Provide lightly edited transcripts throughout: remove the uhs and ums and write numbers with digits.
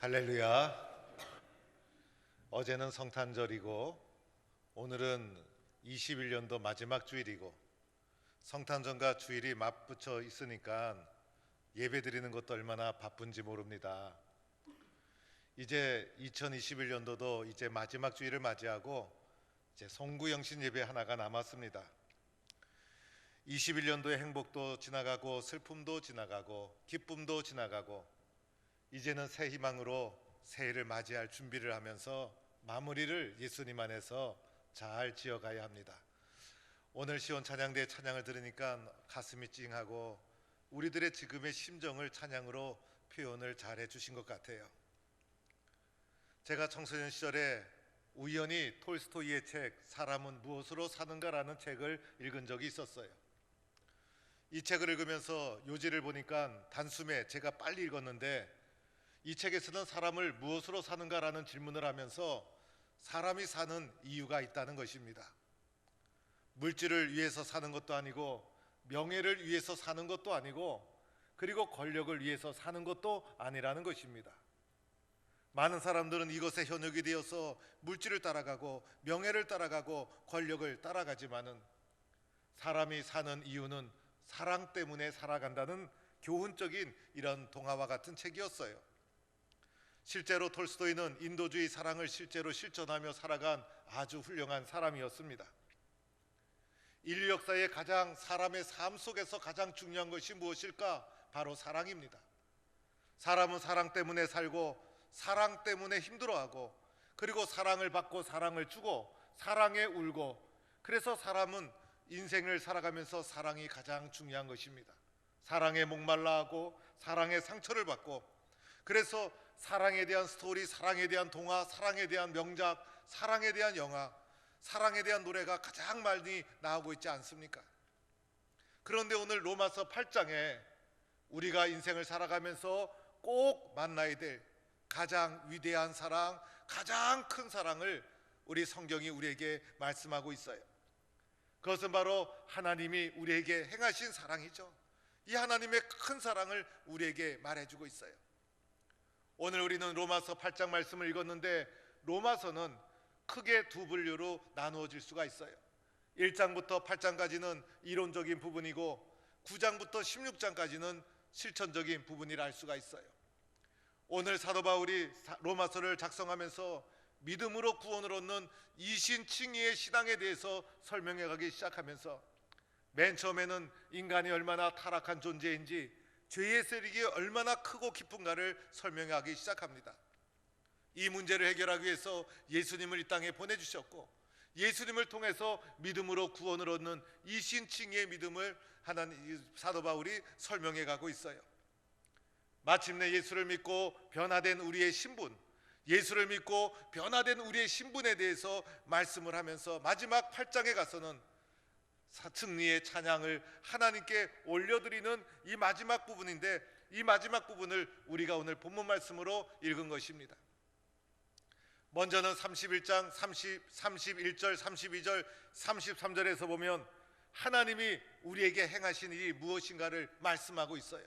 할렐루야. 어제는 성탄절이고 오늘은 21년도 마지막 주일이고 성탄절과 주일이 맞붙어 있으니까 예배 드리는 것도 얼마나 바쁜지 모릅니다. 이제 2021년도도 이제 마지막 주일을 맞이하고 이제 송구영신 예배 하나가 남았습니다. 21년도의 행복도 지나가고 슬픔도 지나가고 기쁨도 지나가고 이제는 새 희망으로 새해를 맞이할 준비를 하면서 마무리를 예수님 안에서 잘 지어가야 합니다. 오늘 시온 찬양대의 찬양을 들으니까 가슴이 찡하고 우리들의 지금의 심정을 찬양으로 표현을 잘 해주신 것 같아요. 제가 청소년 시절에 우연히 톨스토이의 책 사람은 무엇으로 사는가라는 책을 읽은 적이 있었어요. 이 책을 읽으면서 요지를 보니까 단숨에 제가 빨리 읽었는데 이 책에서는 사람을 무엇으로 사는가라는 질문을 하면서 사람이 사는 이유가 있다는 것입니다. 물질을 위해서 사는 것도 아니고 명예를 위해서 사는 것도 아니고 그리고 권력을 위해서 사는 것도 아니라는 것입니다. 많은 사람들은 이것에 현혹이 되어서 물질을 따라가고 명예를 따라가고 권력을 따라가지만은 사람이 사는 이유는 사랑 때문에 살아간다는 교훈적인 이런 동화와 같은 책이었어요. 실제로 톨스토이는 인도주의 사랑을 실제로 실천하며 살아간 아주 훌륭한 사람이었습니다. 인류 역사의 가장 사람의 삶 속에서 가장 중요한 것이 무엇일까? 바로 사랑입니다. 사람은 사랑 때문에 살고 사랑 때문에 힘들어하고 그리고 사랑을 받고 사랑을 주고 사랑에 울고 그래서 사람은 인생을 살아가면서 사랑이 가장 중요한 것입니다. 사랑에 목말라하고 사랑에 상처를 받고 그래서 사랑에 대한 스토리, 사랑에 대한 동화, 사랑에 대한 명작, 사랑에 대한 영화, 사랑에 대한 노래가 가장 많이 나오고 있지 않습니까? 그런데 오늘 로마서 8장에 우리가 인생을 살아가면서 꼭 만나야 될 가장 위대한 사랑, 가장 큰 사랑을 우리 성경이 우리에게 말씀하고 있어요. 그것은 바로 하나님이 우리에게 행하신 사랑이죠. 이 하나님의 큰 사랑을 우리에게 말해주고 있어요. 오늘 우리는 로마서 8장 말씀을 읽었는데 로마서는 크게 두 분류로 나누어질 수가 있어요. 1장부터 8장까지는 이론적인 부분이고 9장부터 16장까지는 실천적인 부분이라 할 수가 있어요. 오늘 사도 바울이 로마서를 작성하면서 믿음으로 구원을 얻는 이신칭의의 신앙에 대해서 설명해 가기 시작하면서 맨 처음에는 인간이 얼마나 타락한 존재인지 죄의 세력이 얼마나 크고 깊은가를 설명하기 시작합니다. 이 문제를 해결하기 위해서 예수님을 이 땅에 보내주셨고 예수님을 통해서 믿음으로 구원을 얻는 이신칭의의 믿음을 하나님 사도 바울이 설명해 가고 있어요. 마침내 예수를 믿고 변화된 우리의 신분, 예수를 믿고 변화된 우리의 신분에 대해서 말씀을 하면서 마지막 8장에 가서는 승리의 찬양을 하나님께 올려드리는 이 마지막 부분인데 이 마지막 부분을 우리가 오늘 본문 말씀으로 읽은 것입니다. 먼저는 31장 31절, 32절, 33절에서 보면 하나님이 우리에게 행하신 일이 무엇인가를 말씀하고 있어요.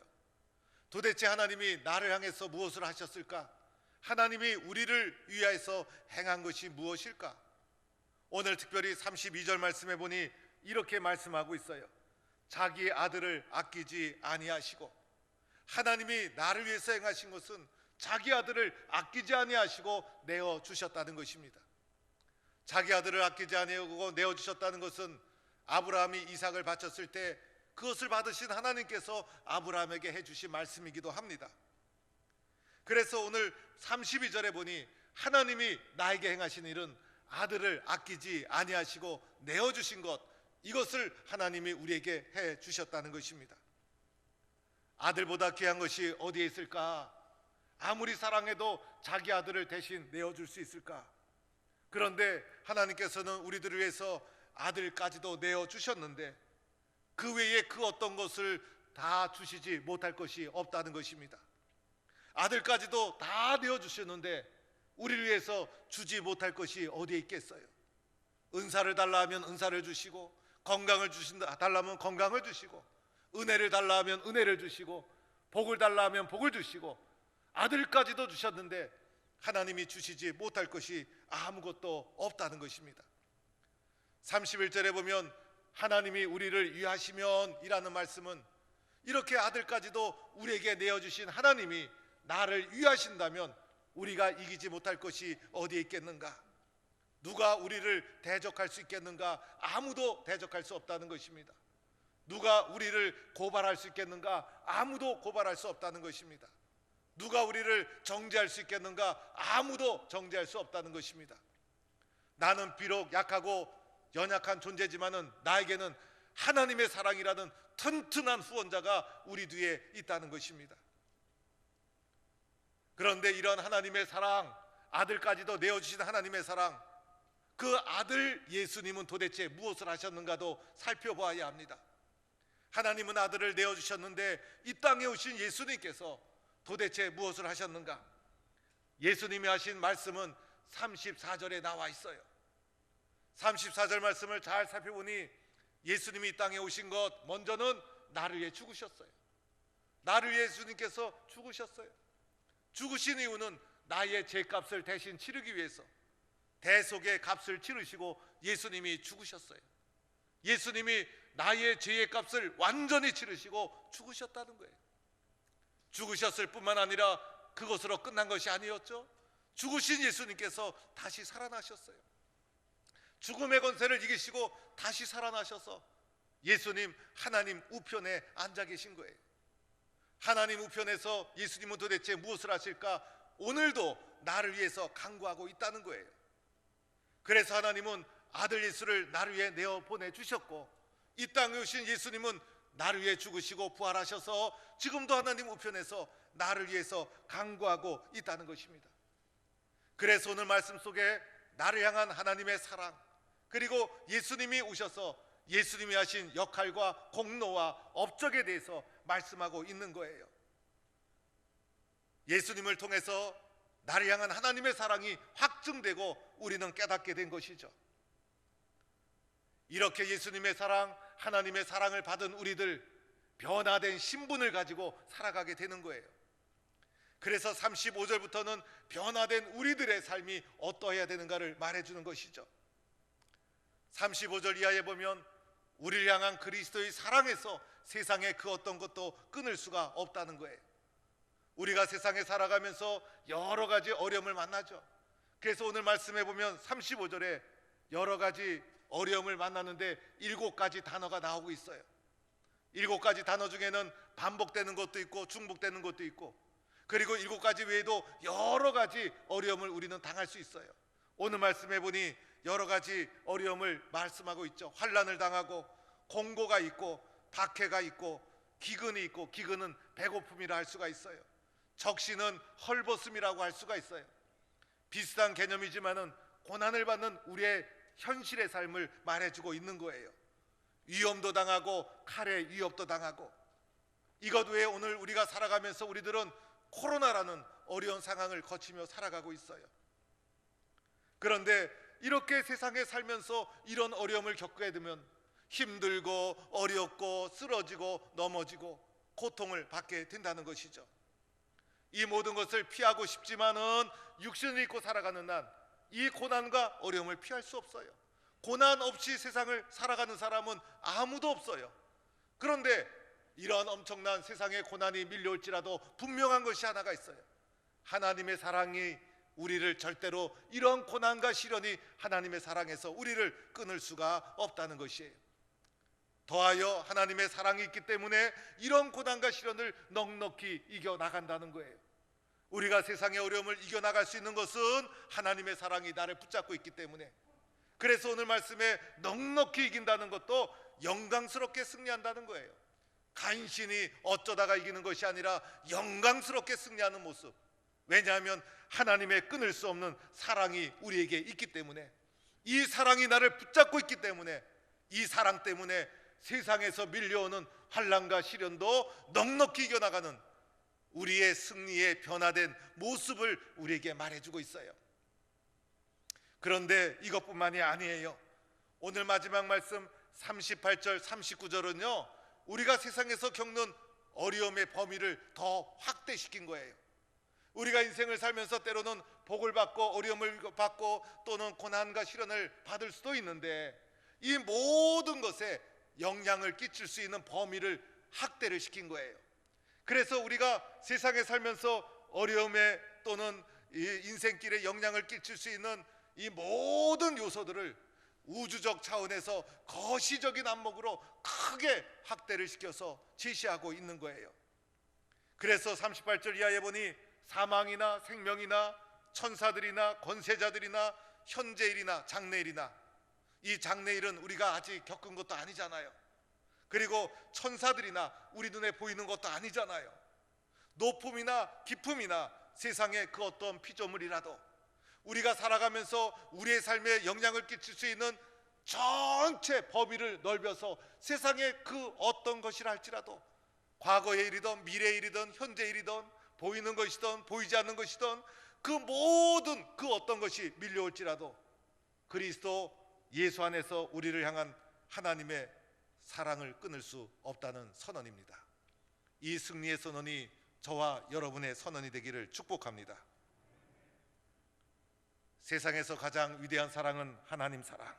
도대체 하나님이 나를 향해서 무엇을 하셨을까? 하나님이 우리를 위하여서 행한 것이 무엇일까? 오늘 특별히 32절 말씀해 보니 이렇게 말씀하고 있어요. 자기의 아들을 아끼지 아니하시고 하나님이 나를 위해서 행하신 것은 자기 아들을 아끼지 아니하시고 내어주셨다는 것입니다. 자기 아들을 아끼지 아니하고 내어주셨다는 것은 아브라함이 이삭을 바쳤을 때 그것을 받으신 하나님께서 아브라함에게 해주신 말씀이기도 합니다. 그래서 오늘 32절에 보니 하나님이 나에게 행하신 일은 아들을 아끼지 아니하시고 내어주신 것, 이것을 하나님이 우리에게 해주셨다는 것입니다. 아들보다 귀한 것이 어디에 있을까? 아무리 사랑해도 자기 아들을 대신 내어줄 수 있을까? 그런데 하나님께서는 우리들을 위해서 아들까지도 내어주셨는데 그 외에 그 어떤 것을 다 주시지 못할 것이 없다는 것입니다. 아들까지도 다 내어주셨는데 우리를 위해서 주지 못할 것이 어디에 있겠어요? 은사를 달라 하면 은사를 주시고, 건강을 달라 하면 건강을 주시고, 은혜를 달라 하면 은혜를 주시고, 복을 달라 하면 복을 주시고, 아들까지도 주셨는데 하나님이 주시지 못할 것이 아무것도 없다는 것입니다. 31절에 보면 하나님이 우리를 위하시면 이라는 말씀은, 이렇게 아들까지도 우리에게 내어주신 하나님이 나를 위하신다면 우리가 이기지 못할 것이 어디에 있겠는가? 누가 우리를 대적할 수 있겠는가? 아무도 대적할 수 없다는 것입니다. 누가 우리를 고발할 수 있겠는가? 아무도 고발할 수 없다는 것입니다. 누가 우리를 정죄할 수 있겠는가? 아무도 정죄할 수 없다는 것입니다. 나는 비록 약하고 연약한 존재지만은 나에게는 하나님의 사랑이라는 튼튼한 후원자가 우리 뒤에 있다는 것입니다. 그런데 이런 하나님의 사랑, 아들까지도 내어주신 하나님의 사랑, 그 아들 예수님은 도대체 무엇을 하셨는가도 살펴보아야 합니다. 하나님은 아들을 내어주셨는데 이 땅에 오신 예수님께서 도대체 무엇을 하셨는가? 예수님이 하신 말씀은 34절에 나와 있어요. 34절 말씀을 잘 살펴보니 예수님이 이 땅에 오신 것, 먼저는 나를 위해 죽으셨어요. 나를 위해 예수님께서 죽으셨어요. 죽으신 이유는 나의 죄값을 대신 치르기 위해서 대속의 값을 치르시고 예수님이 죽으셨어요. 예수님이 나의 죄의 값을 완전히 치르시고 죽으셨다는 거예요. 죽으셨을 뿐만 아니라 그것으로 끝난 것이 아니었죠. 죽으신 예수님께서 다시 살아나셨어요. 죽음의 권세를 이기시고 다시 살아나셔서 예수님 하나님 우편에 앉아 계신 거예요. 하나님 우편에서 예수님은 도대체 무엇을 하실까? 오늘도 나를 위해서 간구하고 있다는 거예요. 그래서 하나님은 아들 예수를 나를 위해 내어 보내주셨고, 이 땅에 오신 예수님은 나를 위해 죽으시고 부활하셔서 지금도 하나님 우편에서 나를 위해서 간구하고 있다는 것입니다. 그래서 오늘 말씀 속에 나를 향한 하나님의 사랑, 그리고 예수님이 오셔서 예수님이 하신 역할과 공로와 업적에 대해서 말씀하고 있는 거예요. 예수님을 통해서 나를 향한 하나님의 사랑이 확증되고 우리는 깨닫게 된 것이죠. 이렇게 예수님의 사랑, 하나님의 사랑을 받은 우리들, 변화된 신분을 가지고 살아가게 되는 거예요. 그래서 35절부터는 변화된 우리들의 삶이 어떠해야 되는가를 말해주는 것이죠. 35절 이하에 보면 우리를 향한 그리스도의 사랑에서 세상의 그 어떤 것도 끊을 수가 없다는 거예요. 우리가 세상에 살아가면서 여러 가지 어려움을 만나죠. 그래서 오늘 말씀해 보면 35절에 여러 가지 어려움을 만나는데 7가지 단어가 나오고 있어요. 7가지 단어 중에는 반복되는 것도 있고 중복되는 것도 있고, 그리고 7가지 외에도 여러 가지 어려움을 우리는 당할 수 있어요. 오늘 말씀해 보니 여러 가지 어려움을 말씀하고 있죠. 환난을 당하고, 공고가 있고, 박해가 있고, 기근이 있고, 기근은 배고픔이라 할 수가 있어요. 적신은 헐벗음이라고 할 수가 있어요. 비슷한 개념이지만은 고난을 받는 우리의 현실의 삶을 말해주고 있는 거예요. 위험도 당하고 칼의 위협도 당하고, 이것 외에 오늘 우리가 살아가면서 우리들은 코로나라는 어려운 상황을 거치며 살아가고 있어요. 그런데 이렇게 세상에 살면서 이런 어려움을 겪게 되면 힘들고 어렵고 쓰러지고 넘어지고 고통을 받게 된다는 것이죠. 이 모든 것을 피하고 싶지만은 육신을 입고 살아가는 난 이 고난과 어려움을 피할 수 없어요. 고난 없이 세상을 살아가는 사람은 아무도 없어요. 그런데 이런 엄청난 세상의 고난이 밀려올지라도 분명한 것이 하나가 있어요. 하나님의 사랑이 우리를 절대로, 이런 고난과 시련이 하나님의 사랑에서 우리를 끊을 수가 없다는 것이에요. 더하여 하나님의 사랑이 있기 때문에 이런 고난과 시련을 넉넉히 이겨나간다는 거예요. 우리가 세상의 어려움을 이겨나갈 수 있는 것은 하나님의 사랑이 나를 붙잡고 있기 때문에, 그래서 오늘 말씀에 넉넉히 이긴다는 것도 영광스럽게 승리한다는 거예요. 간신히 어쩌다가 이기는 것이 아니라 영광스럽게 승리하는 모습. 왜냐하면 하나님의 끊을 수 없는 사랑이 우리에게 있기 때문에, 이 사랑이 나를 붙잡고 있기 때문에, 이 사랑 때문에 세상에서 밀려오는 환난과 시련도 넉넉히 이겨나가는 우리의 승리의 변화된 모습을 우리에게 말해주고 있어요. 그런데 이것뿐만이 아니에요. 오늘 마지막 말씀 38절 39절은요 우리가 세상에서 겪는 어려움의 범위를 더 확대시킨 거예요. 우리가 인생을 살면서 때로는 복을 받고 어려움을 받고 또는 고난과 시련을 받을 수도 있는데 이 모든 것에 영향을 끼칠 수 있는 범위를 확대를 시킨 거예요. 그래서 우리가 세상에 살면서 어려움에 또는 이 인생길에 영향을 끼칠 수 있는 이 모든 요소들을 우주적 차원에서 거시적인 안목으로 크게 확대를 시켜서 제시하고 있는 거예요. 그래서 38절 이하에 보니 사망이나 생명이나 천사들이나 권세자들이나 현재일이나 장래일이나, 이 장래일은 우리가 아직 겪은 것도 아니잖아요. 그리고 천사들이나 우리 눈에 보이는 것도 아니잖아요. 높음이나 깊음이나 세상의 그 어떤 피조물이라도 우리가 살아가면서 우리의 삶에 영향을 끼칠 수 있는 전체 범위를 넓혀서 세상의 그 어떤 것이라 할지라도 과거의 일이든 미래의 일이든 현재의 일이든 보이는 것이든 보이지 않는 것이든 그 모든 그 어떤 것이 밀려올지라도 그리스도 예수 안에서 우리를 향한 하나님의 사랑을 끊을 수 없다는 선언입니다. 이 승리의 선언이 저와 여러분의 선언이 되기를 축복합니다. 세상에서 가장 위대한 사랑은 하나님 사랑.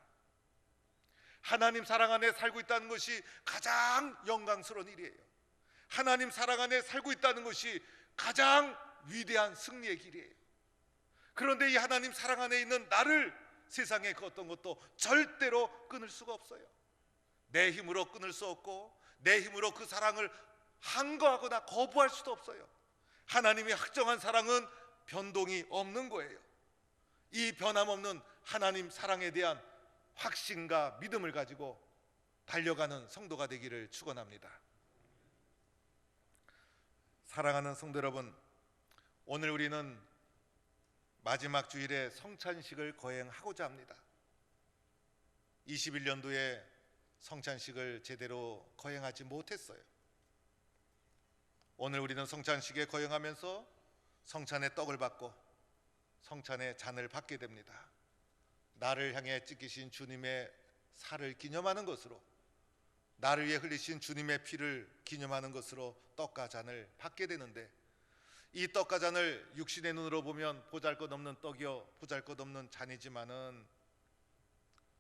하나님 사랑 안에 살고 있다는 것이 가장 영광스러운 일이에요. 하나님 사랑 안에 살고 있다는 것이 가장 위대한 승리의 길이에요. 그런데 이 하나님 사랑 안에 있는 나를 세상의 그 어떤 것도 절대로 끊을 수가 없어요. 내 힘으로 끊을 수 없고 내 힘으로 그 사랑을 항거하거나 거부할 수도 없어요. 하나님이 확정한 사랑은 변동이 없는 거예요. 이 변함없는 하나님 사랑에 대한 확신과 믿음을 가지고 달려가는 성도가 되기를 축원합니다. 사랑하는 성도 여러분, 오늘 우리는 마지막 주일에 성찬식을 거행하고자 합니다. 21년도에 성찬식을 제대로 거행하지 못했어요. 오늘 우리는 성찬식에 거행하면서 성찬의 떡을 받고 성찬의 잔을 받게 됩니다. 나를 향해 찢기신 주님의 살을 기념하는 것으로, 나를 위해 흘리신 주님의 피를 기념하는 것으로 떡과 잔을 받게 되는데, 이 떡과 잔을 육신의 눈으로 보면 보잘것없는 떡이요 보잘것없는 잔이지만은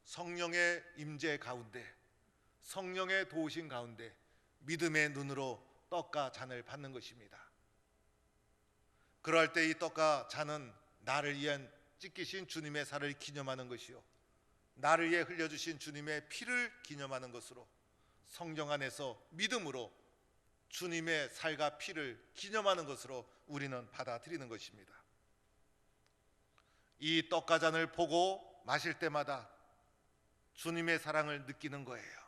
성령의 임재 가운데, 성령의 도우심 가운데 믿음의 눈으로 떡과 잔을 받는 것입니다. 그럴 때 이 떡과 잔은 나를 위한 찢기신 주님의 살을 기념하는 것이요 나를 위해 흘려주신 주님의 피를 기념하는 것으로 성령 안에서 믿음으로 주님의 살과 피를 기념하는 것으로 우리는 받아들이는 것입니다. 이 떡과 잔을 보고 마실 때마다 주님의 사랑을 느끼는 거예요.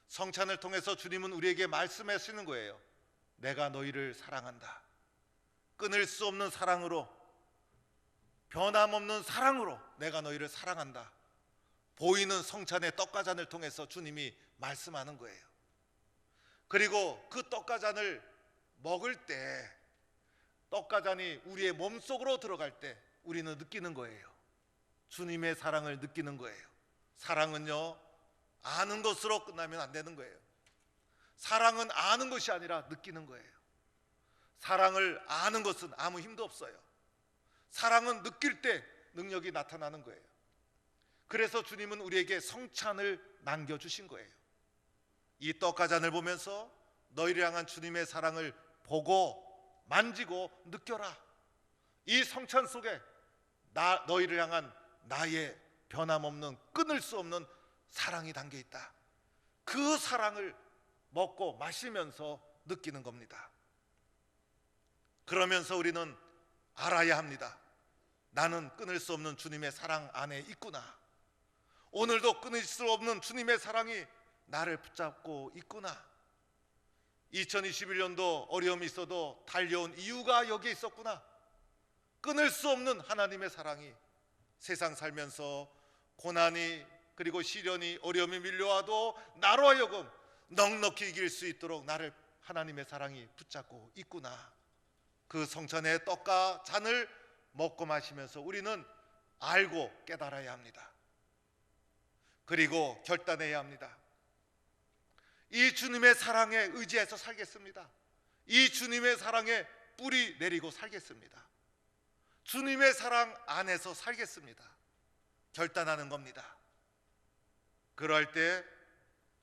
성찬을 통해서 주님은 우리에게 말씀하시는 거예요. 내가 너희를 사랑한다. 끊을 수 없는 사랑으로, 변함없는 사랑으로 내가 너희를 사랑한다. 보이는 성찬의 떡과 잔을 통해서 주님이 말씀하는 거예요. 그리고 그 떡과 잔을 먹을 때, 떡과 잔이 우리의 몸속으로 들어갈 때 우리는 느끼는 거예요. 주님의 사랑을 느끼는 거예요. 사랑은요, 아는 것으로 끝나면 안 되는 거예요. 사랑은 아는 것이 아니라 느끼는 거예요. 사랑을 아는 것은 아무 힘도 없어요. 사랑은 느낄 때 능력이 나타나는 거예요. 그래서 주님은 우리에게 성찬을 남겨주신 거예요. 이 떡과 잔을 보면서 너희를 향한 주님의 사랑을 보고 만지고 느껴라. 이 성찬 속에 너희를 향한 나의 변함없는 끊을 수 없는 사랑이 담겨 있다. 그 사랑을 먹고 마시면서 느끼는 겁니다. 그러면서 우리는 알아야 합니다. 나는 끊을 수 없는 주님의 사랑 안에 있구나. 오늘도 끊을 수 없는 주님의 사랑이 나를 붙잡고 있구나. 2021년도 어려움이 있어도 달려온 이유가 여기에 있었구나. 끊을 수 없는 하나님의 사랑이 세상 살면서 고난이 그리고 시련이 어려움이 밀려와도 나로 하여금 넉넉히 이길 수 있도록 나를 하나님의 사랑이 붙잡고 있구나. 그 성찬의 떡과 잔을 먹고 마시면서 우리는 알고 깨달아야 합니다. 그리고 결단해야 합니다. 이 주님의 사랑에 의지해서 살겠습니다. 이 주님의 사랑에 뿌리 내리고 살겠습니다. 주님의 사랑 안에서 살겠습니다. 결단하는 겁니다. 그럴 때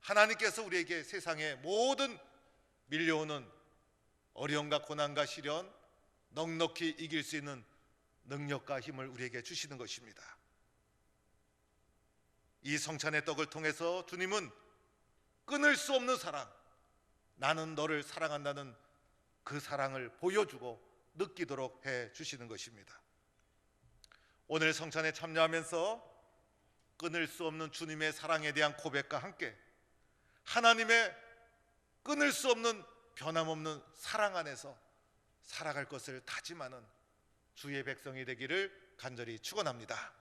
하나님께서 우리에게 세상의 모든 밀려오는 어려움과 고난과 시련 넉넉히 이길 수 있는 능력과 힘을 우리에게 주시는 것입니다. 이 성찬의 떡을 통해서 주님은 끊을 수 없는 사랑, 나는 너를 사랑한다는 그 사랑을 보여주고 느끼도록 해 주시는 것입니다. 오늘 성찬에 참여하면서 끊을 수 없는 주님의 사랑에 대한 고백과 함께 하나님의 끊을 수 없는 변함없는 사랑 안에서 살아갈 것을 다짐하는 주의 백성이 되기를 간절히 축원합니다.